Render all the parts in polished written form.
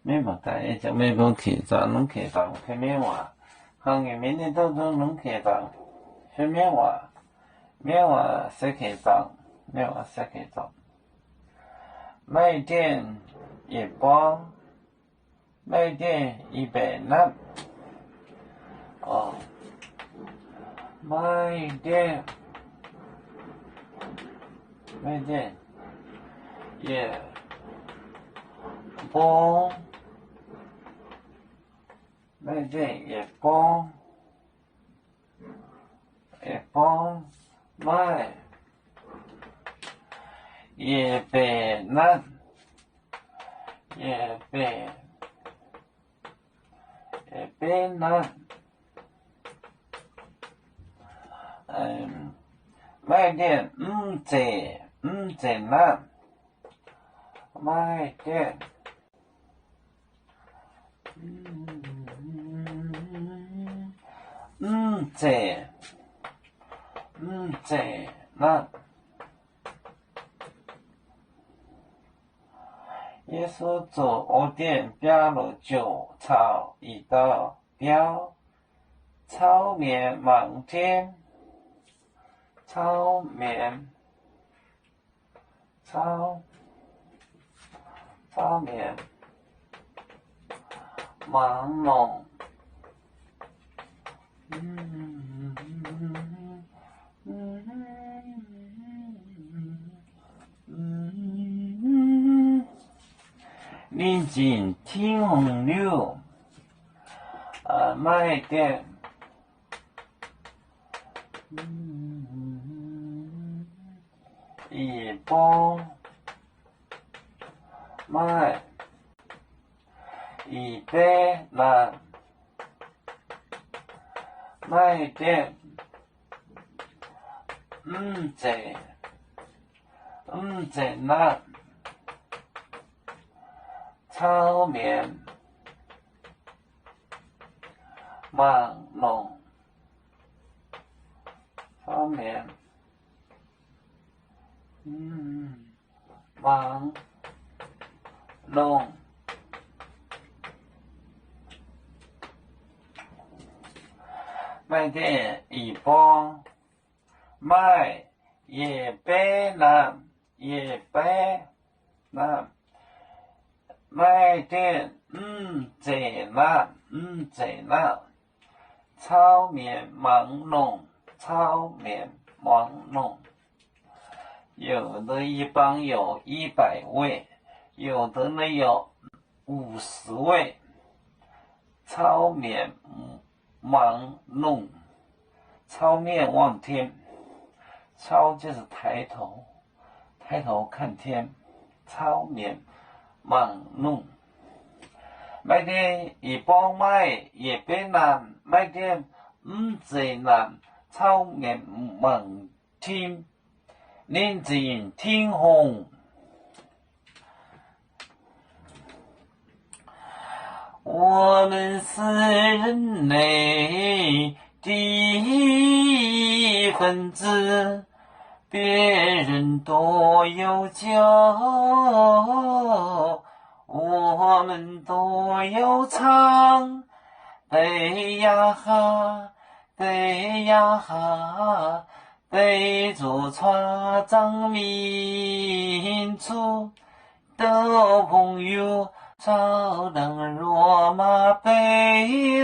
没冇大一就没冇起早，能起早开面话，行业明年都能起早，是面话是起早，面话是起早。卖店一包，卖店100那，哦，卖店也包，卖店也包卖也被那卖店在那卖店在那耶稣走我店标了9草一道标炒面满天炒面忙弄临近天虹柳卖店一包卖100那卖店在那炒面忙弄炒面忙弄卖店一包卖100那卖店在那炒面忙弄有的一帮有100位，有的呢有50位。炒面忙弄，炒面望天，炒就是抬头看天，炒面忙弄。卖店一包卖100那，卖店在那，炒面忙天，临近天虹。我们是人类的一份子，别人都有酒，我们都有唱，背呀哈，背着船长民族的朋友。朝灯落马背，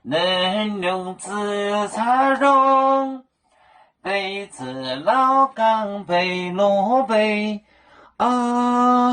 能用紫茶蓉，背子老岗背罗背，啊。